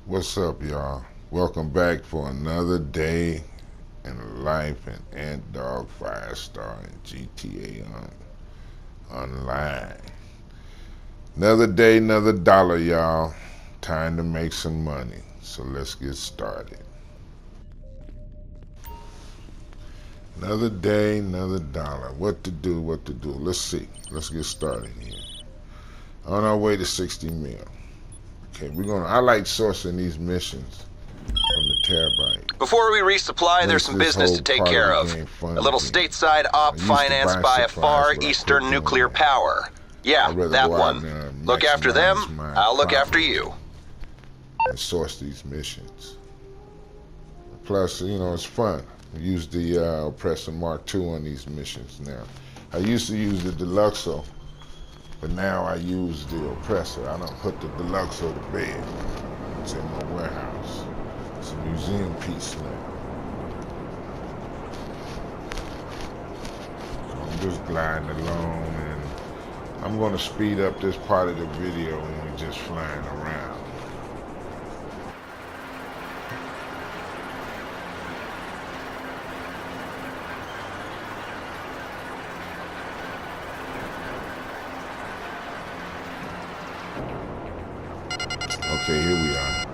What's up, y'all? Welcome back for another day in the life in Ant Dog Firestar and GTA Online. Another day, another dollar, y'all. Time to make some money. So let's get started. Another day, another dollar. What to do, what to do. Let's see. Let's get started here. On our way to 60 mil. Okay, I like sourcing these missions from the Terabyte. Before we resupply, there's Makes some this business whole to take part care of the of. game fun A little again. stateside I op used to financed buy by a supplies, Far but I Eastern quit doing nuclear that. power. Yeah, I'd rather that go out one. and Look after them, maximize my I'll look after profits you. and source these missions. Plus, it's fun. I use the Oppressor Mark II on these missions now. I used to use the Deluxo, but now I use the Oppressor. I don't put the Deluxo to bed. It's in my warehouse. It's a museum piece now. So I'm just gliding along, and I'm going to speed up this part of the video when we're just flying around. Okay, here we are.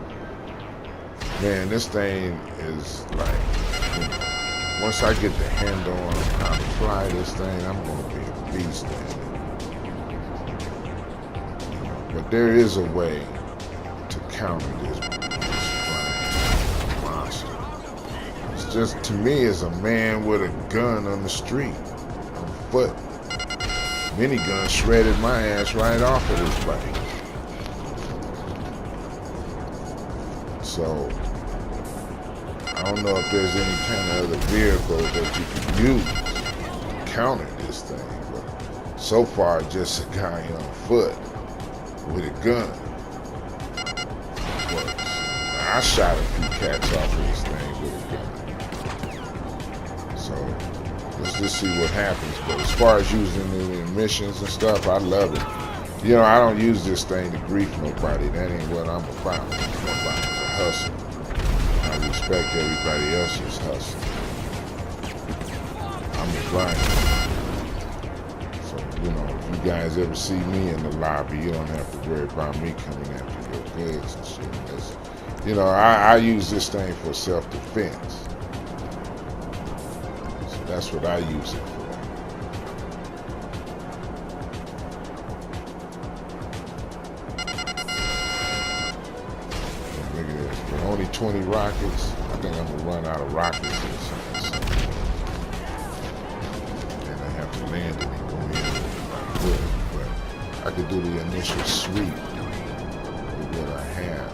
Man, this thing is like, once I get the handle on how to fly this thing, I'm going to be a beast at it. But there is a way to counter this flying monster. It's just, to me, it's a man with a gun on the street, on foot. Minigun shredded my ass right off of this bike. So, I don't know if there's any kind of other vehicle that you can use to counter this thing, but so far, just a guy on foot with a gun works. Now, I shot a few cats off of this thing with a gun. So, let's just see what happens. But as far as using the emissions and stuff, I love it. I don't use this thing to grief nobody. That ain't what I'm about. I'm about hustle. I respect everybody else's hustle. I'm a grinder. So, if you guys ever see me in the lobby, you don't have to worry about me coming after your goods and shit. I use this thing for self-defense. So that's what I use it for. Only 20 rockets. I think I'm gonna run out of rockets or something. And I have to land it and go in if I could. But I could do the initial sweep with what I have.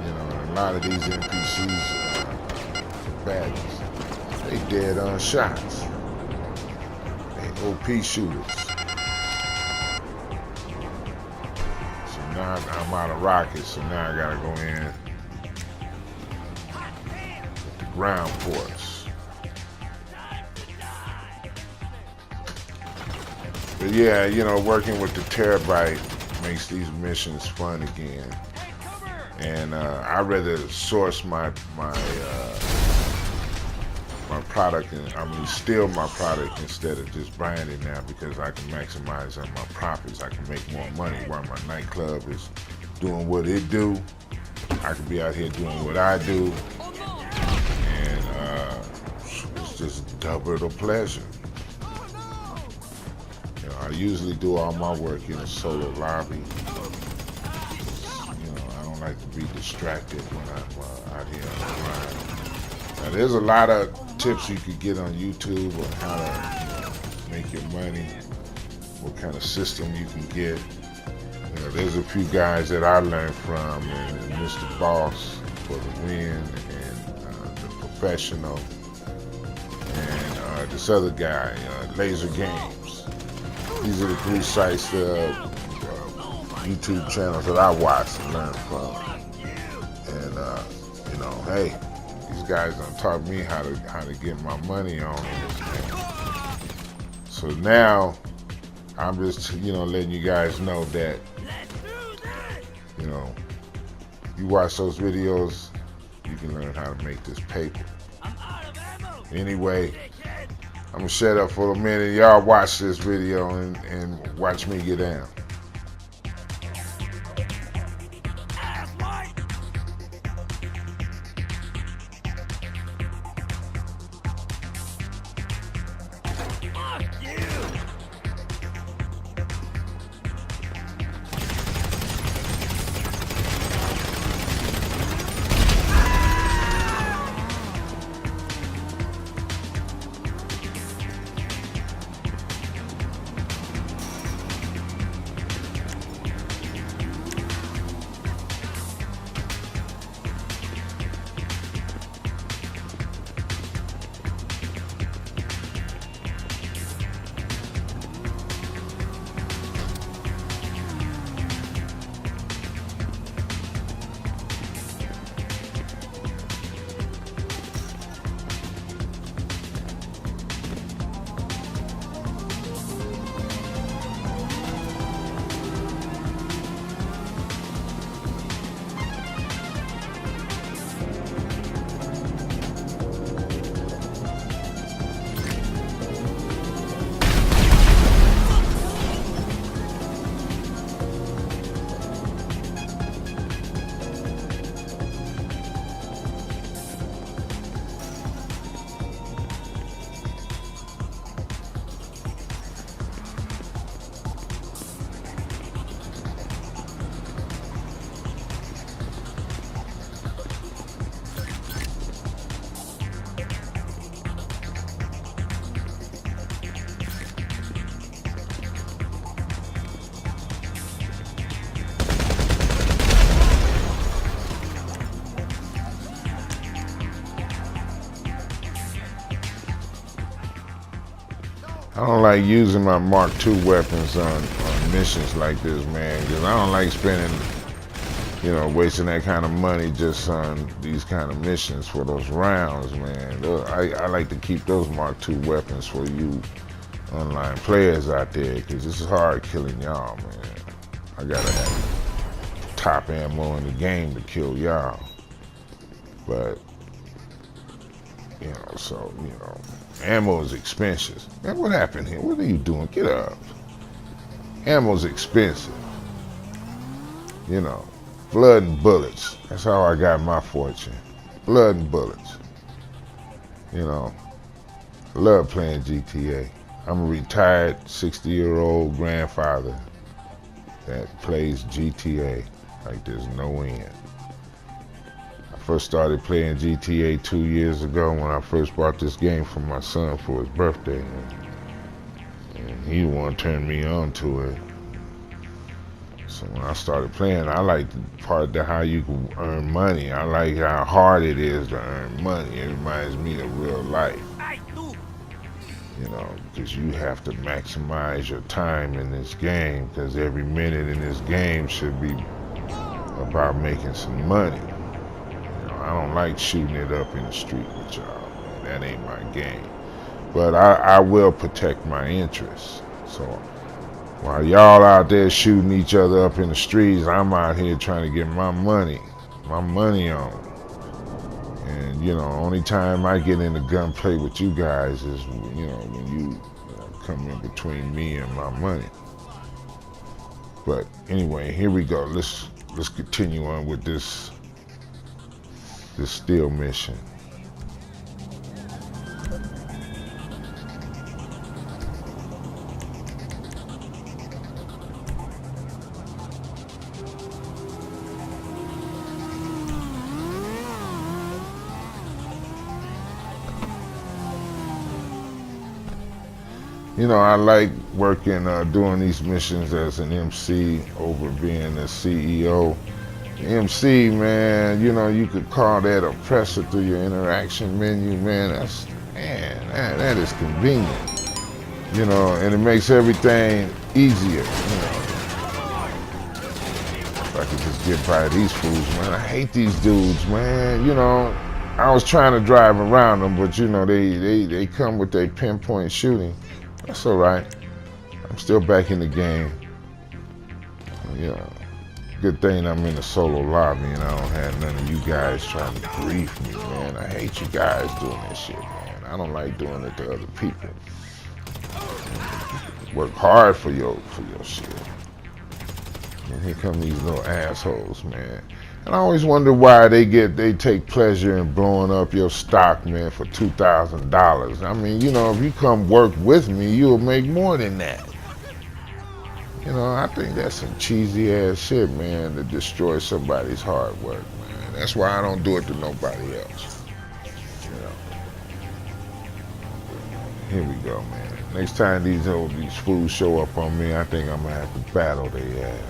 And a lot of these NPCs, baddies, they dead on shots. They OP shooters. Now I'm out of rockets, so now I gotta go in with the ground force. But yeah, working with the Terabyte makes these missions fun again. And I'd rather source my product, steal my product instead of just buying it now, because I can maximize on my profits. I can make more money while my nightclub is doing what it do. I can be out here doing what I do, and it's just double the pleasure. I usually do all my work in a solo lobby. I don't like to be distracted when I'm out here on the grind. Now, there's a lot of tips you could get on YouTube on how to make your money, what kind of system you can get. There's a few guys that I learned from, and Mr. Boss for the win, and the Professional, and this other guy, Laser Games. These are the three sites, YouTube channels that I watch and learn from. And hey, these guys done taught me how to get my money on this thing. So now I'm just letting you guys know that You know, you watch those videos, you can learn how to make this paper. Anyway, I'm gonna shut up for a minute. Y'all watch this video and watch me get down. I don't like using my Mark II weapons on missions like this, man, because I don't like spending, wasting that kind of money just on these kind of missions for those rounds, man. I like to keep those Mark II weapons for you online players out there, because this is hard killing y'all, man. I gotta have top ammo in the game to kill y'all. But, ammo is expensive. Man, what happened here? What are you doing? Get up. Ammo's expensive. Blood and bullets. That's how I got my fortune. Blood and bullets. I love playing GTA. I'm a retired 60-year-old grandfather that plays GTA like there's no end. First started playing GTA 2 years ago when I first bought this game for my son for his birthday, and he the one turned me on to it. So when I started playing, I like the part of how you can earn money. I like how hard it is to earn money. It reminds me of real life, because you have to maximize your time in this game, because every minute in this game should be about making some money. I don't like shooting it up in the street with y'all, man. That ain't my game. But I will protect my interests. So while y'all out there shooting each other up in the streets, I'm out here trying to get my money on. And, only time I get into gunplay with you guys is, when you come in between me and my money. But anyway, here we go. Let's continue on with this steal mission. I like working, doing these missions as an MC over being a CEO. MC, man, you could call that oppressor through your interaction menu, man. That is convenient, and it makes everything easier, If I could just get by these fools, man. I hate these dudes, man. I was trying to drive around them, but they come with their pinpoint shooting. That's all right. I'm still back in the game. Good thing I'm in the solo lobby and I don't have none of you guys trying to grief me, man. I hate you guys doing this shit, man. I don't like doing it to other people. Work hard for your shit. And here come these little assholes, man. And I always wonder why they take pleasure in blowing up your stock, man, for $2,000. I mean, you know, if you come work with me, you'll make more than that. You know, I think that's some cheesy ass shit, man, to destroy somebody's hard work, man. That's why I don't do it to nobody else. You know. Here we go, man. Next time these fools show up on me, I think I'm gonna have to battle their ass.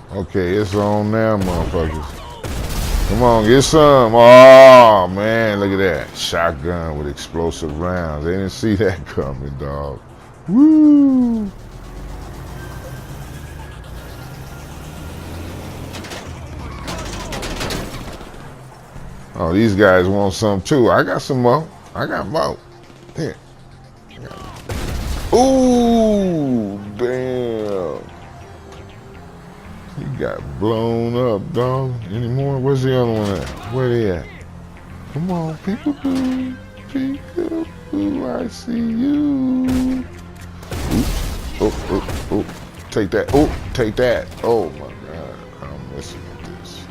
Okay, it's on now, motherfuckers. Come on, get some. Oh, man, look at that. Shotgun with explosive rounds. They didn't see that coming, dog. Woo! Oh, these guys want some too. I got some more. I got more. Here. Ooh, damn. You got blown up, dog. Any more? Where's the other one at? Where they at? Come on, peekaboo. Peekaboo, I see you. Oops. Oh. Take that. Oh, take that. Oh, my God. I'm messing with this.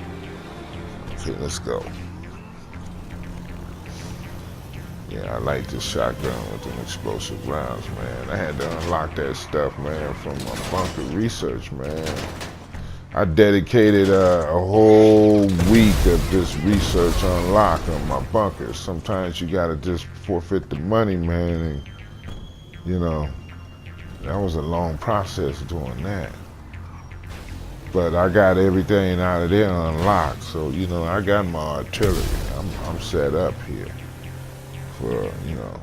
Okay, let's go. Yeah, I like this shotgun with them explosive rounds, man. I had to unlock that stuff, man, from my bunker research, man. I dedicated a whole week of this research unlock on my bunkers. Sometimes you gotta just forfeit the money, man, and you know, that was a long process doing that. But I got everything out of there unlocked, so you know, I got my artillery. I'm set up here for, you know,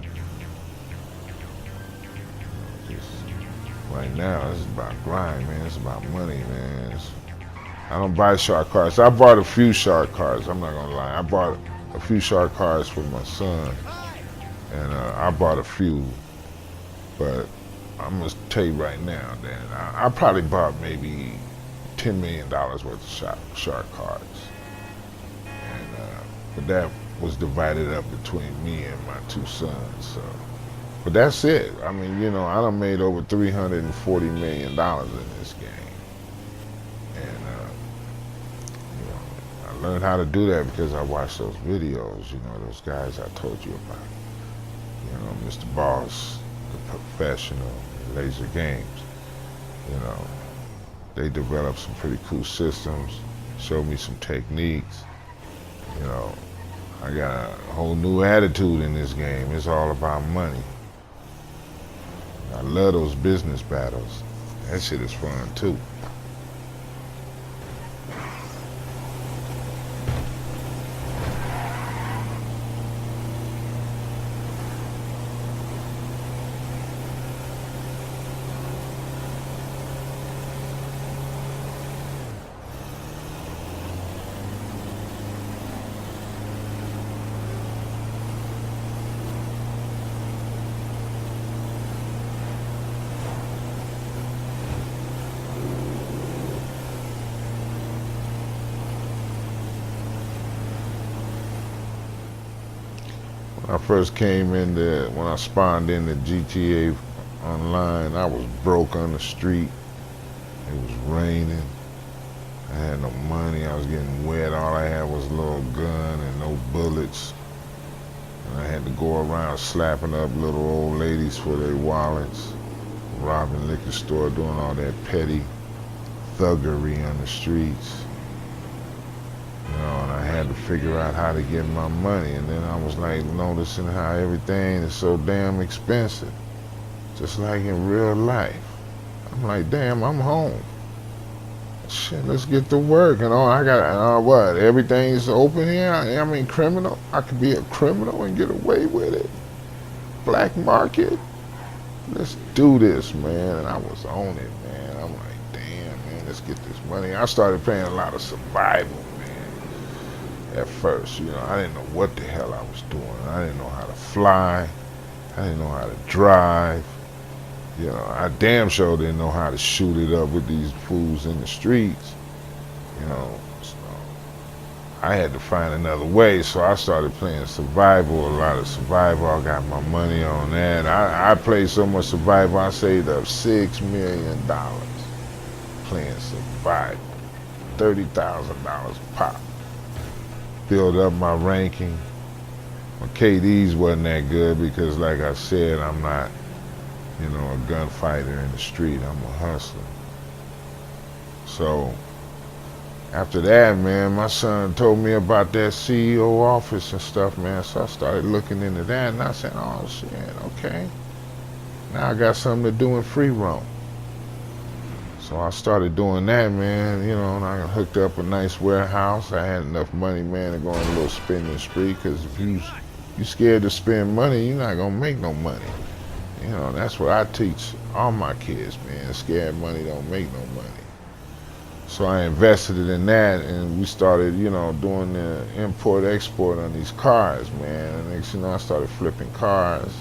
right now it's about grind, man. It's about money, man. I don't buy shark cards. I bought a few shark cards. I'm not gonna lie. I bought a few shark cards for my son, and I bought a few. But I'm gonna tell you right now that I probably bought maybe $10 million worth of shark cards, and but that was divided up between me and my two sons. So, but that's it. I mean, you know, I done made over $340 million in this game. I learned how to do that because I watched those videos, you know, those guys I told you about. You know, Mr. Boss, The Professional, Laser Games. You know, they developed some pretty cool systems, showed me some techniques. You know, I got a whole new attitude in this game. It's all about money. I love those business battles. That shit is fun too. When I first came in there, when I spawned in the GTA Online, I was broke on the street. It was raining. I had no money. I was getting wet. All I had was a little gun and no bullets. And I had to go around slapping up little old ladies for their wallets, robbing liquor store, doing all that petty thuggery on the streets. You know, and I had to figure out how to get my money. And then I was like noticing how everything is so damn expensive. Just like in real life. I'm like, damn, I'm home. Shit, let's get to work. I got what? Everything's open here. I mean, criminal. I could be a criminal and get away with it. Black market. Let's do this, man. And I was on it, man. I'm like, damn, man, let's get this money. I started playing a lot of survival, man. At first, I didn't know what the hell I was doing. I didn't know how to fly. I didn't know how to drive. I damn sure didn't know how to shoot it up with these fools in the streets. So I had to find another way. So I started playing survival, a lot of survival. I got my money on that. I played so much survival, I saved up $6 million playing survival. $30,000 pop. Build up my ranking. My KDs wasn't that good because, like I said, I'm not a gunfighter in the street. I'm a hustler. So after that, man, my son told me about that CEO office and stuff, man. So I started looking into that, and I said, oh shit, okay. Now I got something to do in free roam. So I started doing that, man, and I hooked up a nice warehouse. I had enough money, man, to go on a little spending spree, because if you scared to spend money, you're not gonna make no money. That's what I teach all my kids, man. Scared money don't make no money. So I invested it in that, and we started, doing the import-export on these cars, man. And next, I started flipping cars,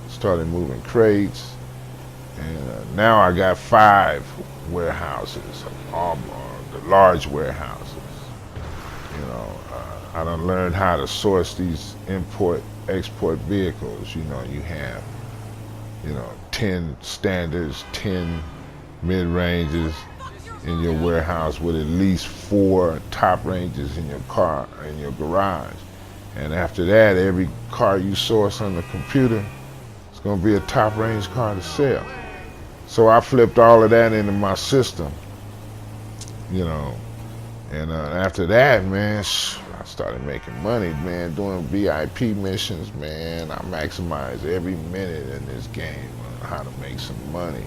started moving crates, and now I got 5 warehouses, all the large warehouses. I done learned how to source these import-export vehicles. You have 10 standards, 10 mid-ranges in your warehouse with at least 4 top ranges in your car, in your garage. And after that, every car you source on the computer is going to be a top range car to sell. So I flipped all of that into my system, and after that, man, I started making money, man, doing VIP missions, man. I maximized every minute in this game on how to make some money.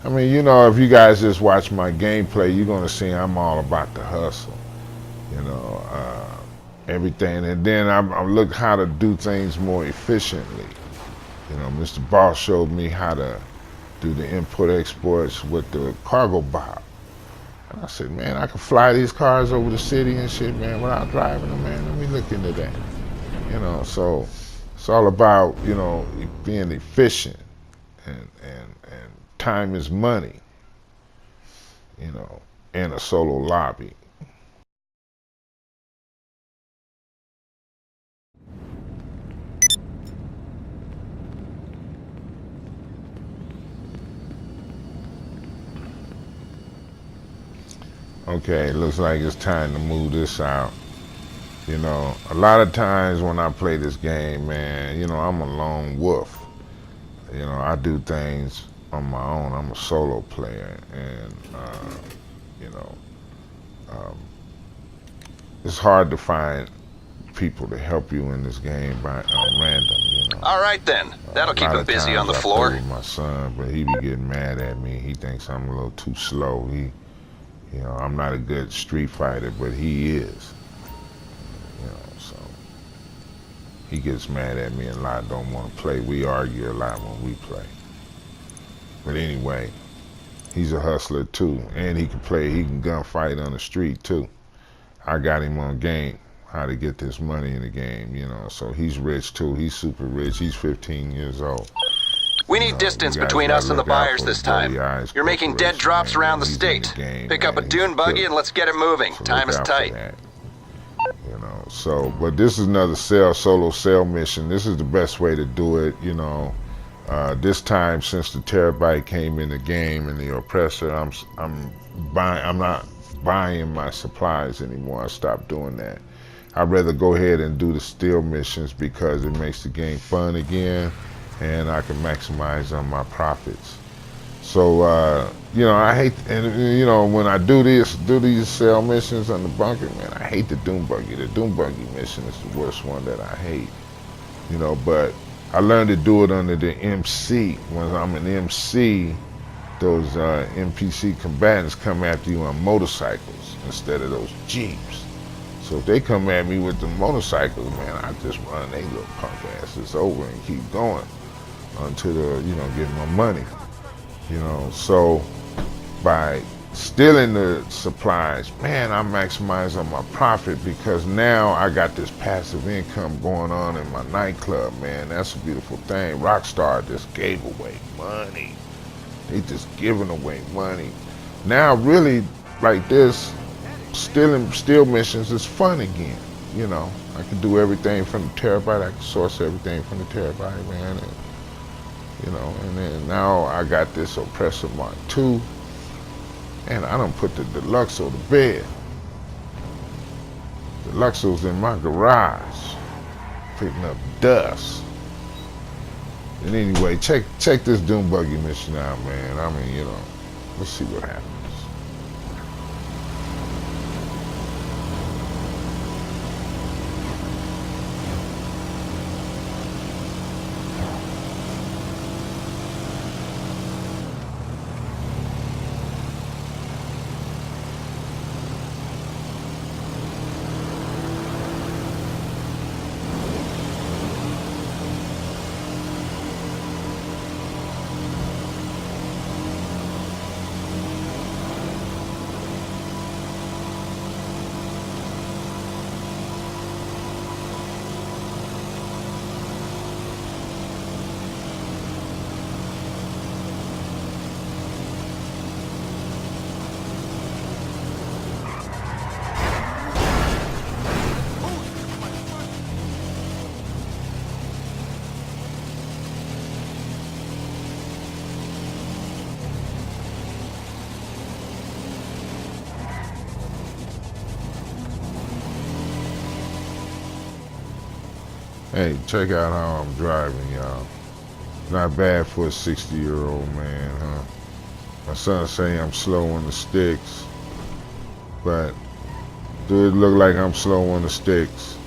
I mean, if you guys just watch my gameplay, you're gonna see I'm all about the hustle, everything. And then I look how to do things more efficiently. Mr. Boss showed me how to do the import exports with the cargo bot. And I said, man, I can fly these cars over the city and shit, man, without driving them, man. Let me look into that. So it's all about, being efficient, and time is money, in a solo lobby. Okay, looks like it's time to move this out. A lot of times when I play this game, man, I'm a lone wolf. I do things on my own. I'm a solo player, and it's hard to find people to help you in this game by random. All right then. That'll keep him busy on the floor. I play with my son, but he be getting mad at me. He thinks I'm a little too slow. I'm not a good street fighter, but he is. So he gets mad at me a lot, don't want to play. We argue a lot when we play. But anyway, he's a hustler too, and he can play, he can gunfight on the street too. I got him on game, how to get this money in the game, so he's rich too. He's super rich. He's 15 years old. We need distance between us and the buyers this time. You're making dead drops around the state. Pick up a dune buggy and let's get it moving. Time is tight. But this is another solo cell mission. This is the best way to do it, this time, since the Terabyte came in the game and the oppressor, I'm not buying my supplies anymore. I stopped doing that. I'd rather go ahead and do the steal missions because it makes the game fun again, and I can maximize on my profits. So I hate, and when I do these cell missions on the bunker, man, I hate the Doom Buggy. The Doom Buggy mission is the worst one that I hate. But I learned to do it under the MC. When I'm an MC, those NPC combatants come after you on motorcycles instead of those Jeeps. So if they come at me with the motorcycles, man, I just run they little punk asses over and keep going until get my money. So by stealing the supplies, man, I maximize on my profit because now I got this passive income going on in my nightclub, man. That's a beautiful thing. Rockstar just gave away money. They just giving away money. Now really like this, steal missions is fun again. I can do everything from the Terabyte. I can source everything from the Terabyte, man. And then now I got this Oppressor Mark II. And I done put the Deluxo to bed. Deluxo's in my garage, picking up dust. And anyway, check this Dune Buggy mission out, man. I mean, let's see what happens. Hey, check out how I'm driving, y'all. Not bad for a 60-year-old man, huh? My son say I'm slow on the sticks, but do it look like I'm slow on the sticks?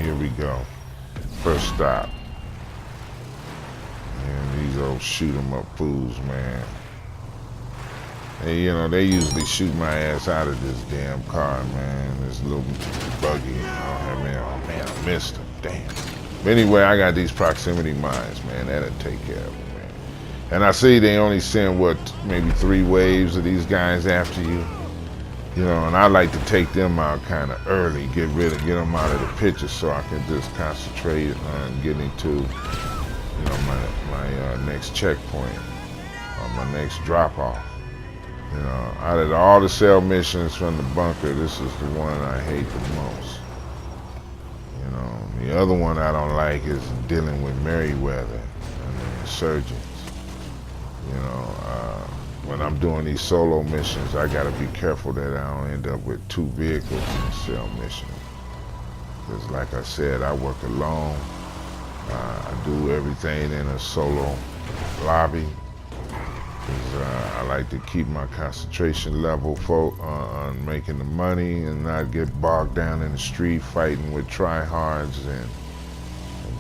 Here we go. First stop. And these old shoot 'em up fools, man. Hey, they usually shoot my ass out of this damn car, man. This little buggy. Oh man, I missed him. Damn. But anyway, I got these proximity mines, man. That'll take care of it, man. And I see they only send, maybe 3 waves of these guys after you. You know, and I like to take them out kind of early, get them out of the picture so I can just concentrate on getting to, you know, my next checkpoint or my next drop off. You know, out of all the cell missions from the bunker, this is the one I hate the most. You know, the other one I don't like is dealing with Merryweather and the insurgents. You know, when I'm doing these solo missions, I gotta be careful that I don't end up with 2 vehicles in the cell mission. Because like I said, I work alone. I do everything in a solo lobby. Because I like to keep my concentration level on making the money and not get bogged down in the street fighting with tryhards and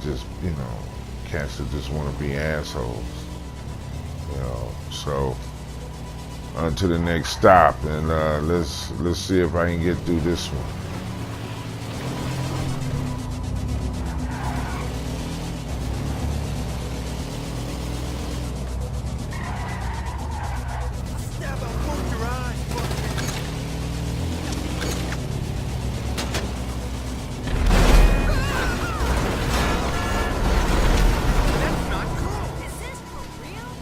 just, you know, cats that just want to be assholes. You know, so on to the next stop, and let's see if I can get through this one.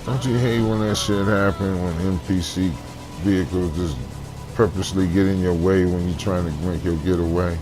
Don't you hate when that shit happens, when NPC vehicles just purposely get in your way when you're trying to make your getaway?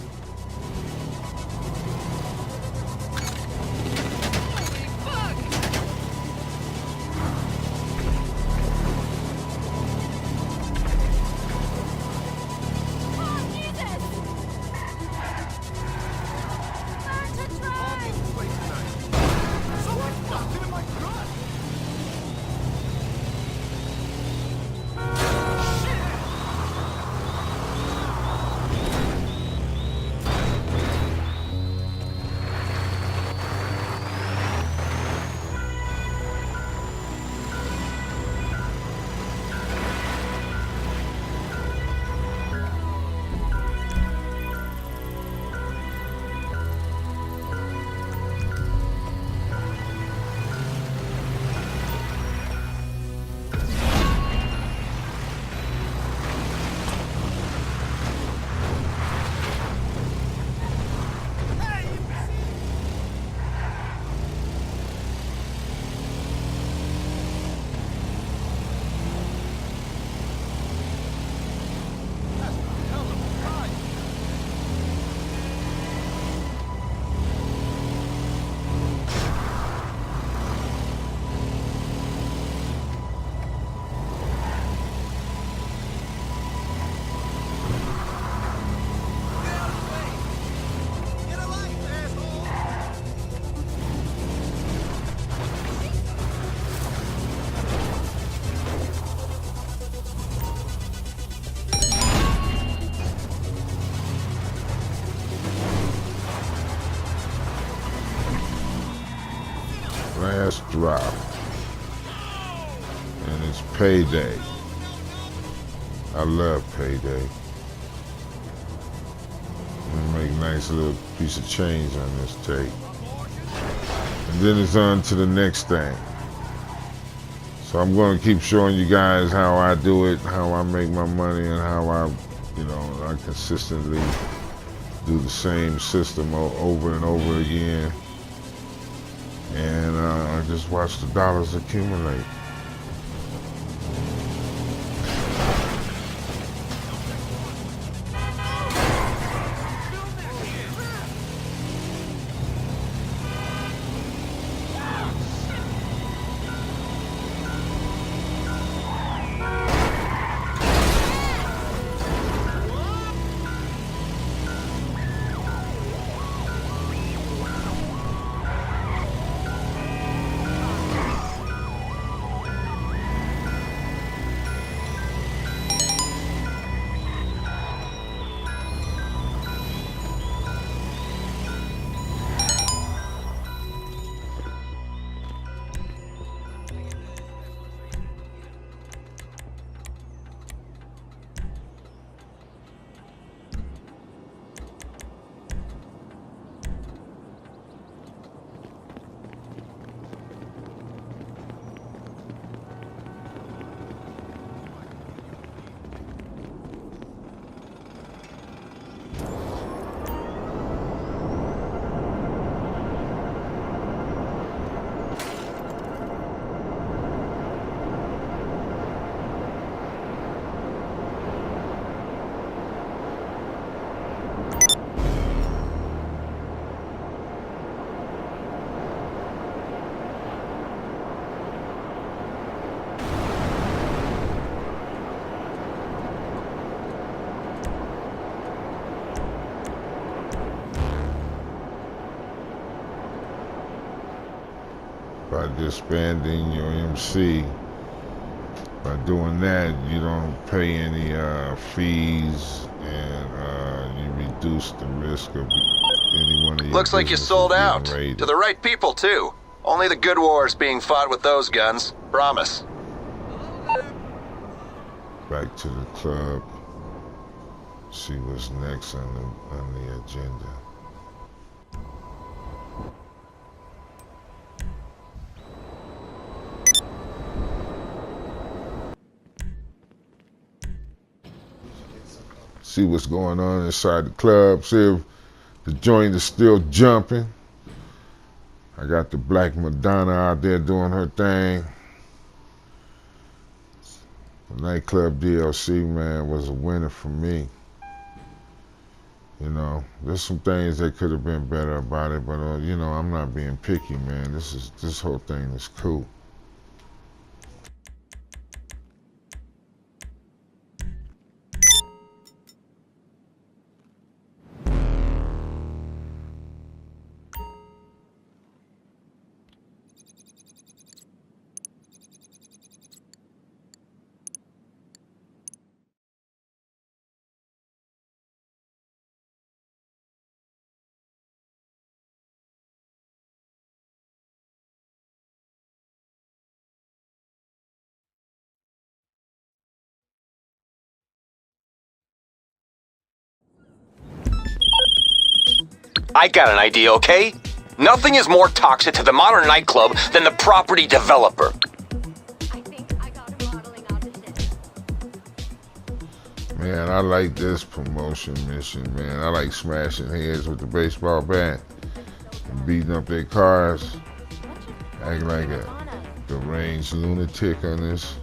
Last drop, and it's payday. I love payday. We make a nice little piece of change on this tape, and then it's on to the next thing. So I'm going to keep showing you guys how I do it, how I make my money, and how I consistently do the same system over and over again. And I just watch the dollars accumulate. disbanding your MC. By doing that, you don't pay any fees, and you reduce the risk of any one of your Looks like you sold out. raided. To the right people, too. Only the good wars being fought with those guns. Promise. Back to the club. See what's next on the agenda. See what's going on inside the club. See if the joint is still jumping. I got the Black Madonna out there doing her thing. The nightclub DLC, man, was a winner for me. You know, there's some things that could have been better about it, but you know, I'm not being picky, man. This whole thing is cool. I got an idea, okay? Nothing is more toxic to the modern nightclub than the property developer. I think I got a modeling opposite. Man, I like this promotion mission, man. I like smashing heads with the baseball bat and beating up their cars. Act like a deranged lunatic on this.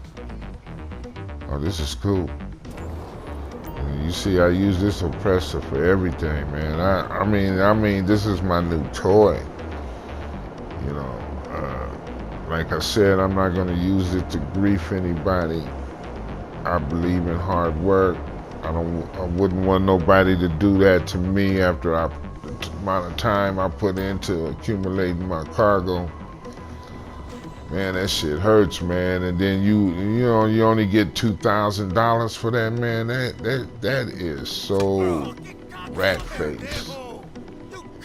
Oh, this is cool. You see, I use this oppressor for everything, man. I mean, this is my new toy. You know, like I said, I'm not gonna use it to grief anybody. I believe in hard work. I wouldn't want nobody to do that to me after the amount of time I put into accumulating my cargo. Man, that shit hurts, man. And then you only get $2,000 for that, man. That is so rat face.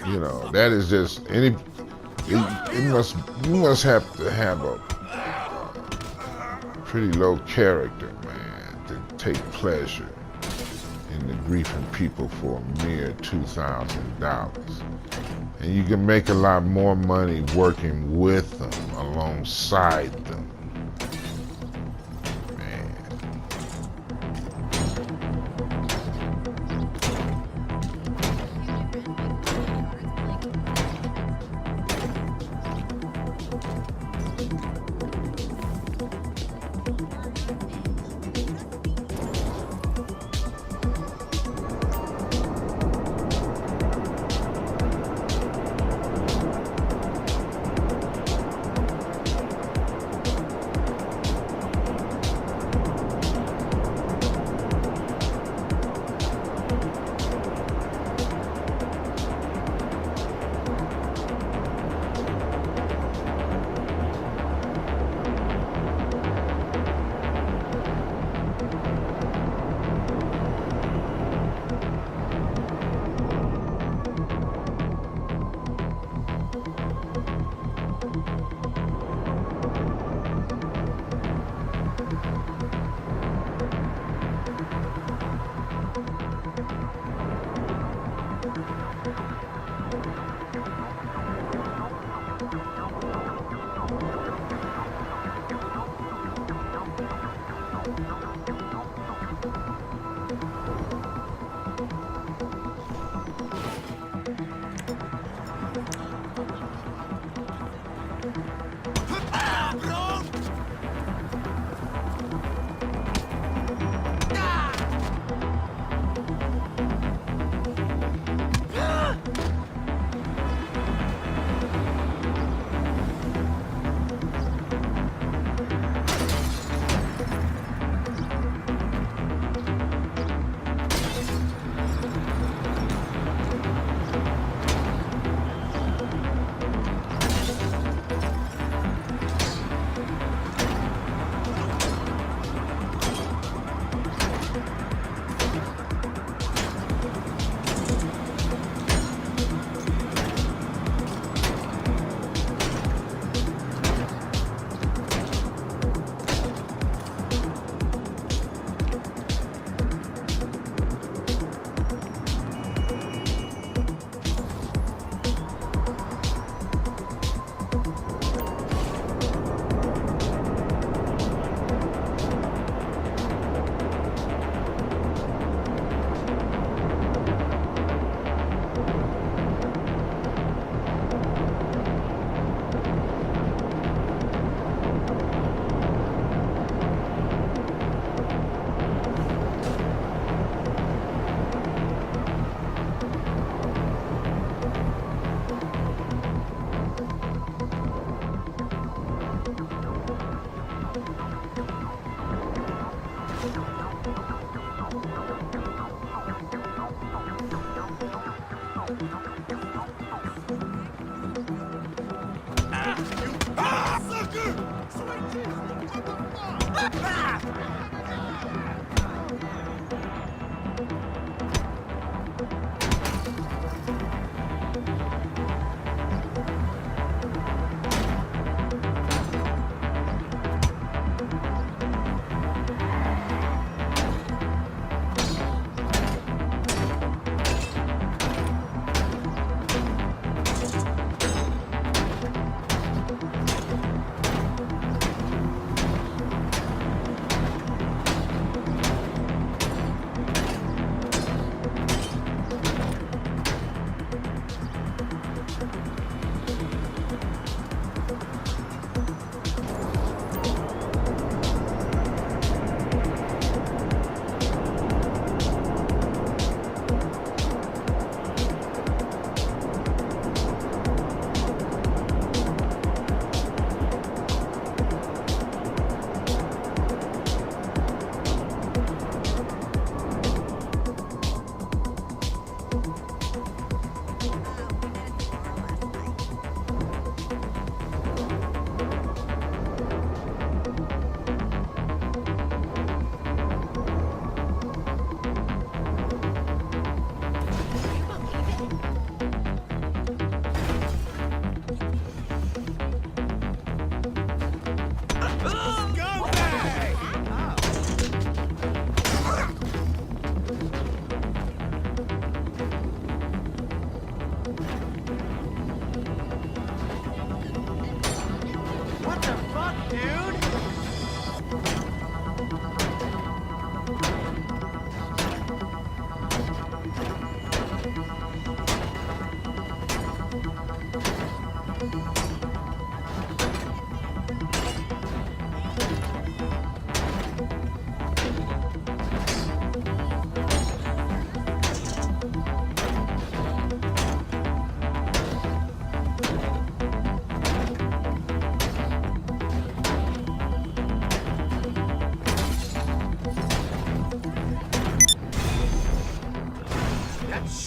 You know, that is just you must have to have a pretty low character, man, to take pleasure in the griefing people for a mere $2,000. And you can make a lot more money working with them, alongside them. Man.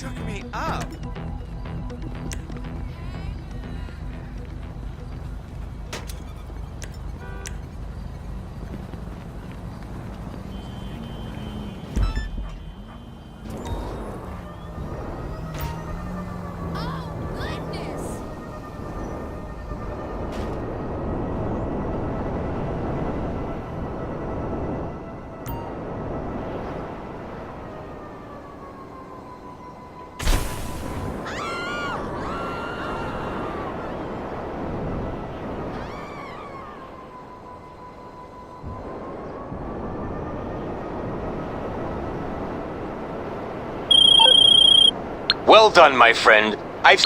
shook me up. Oh, goodness! Well done, my friend. I've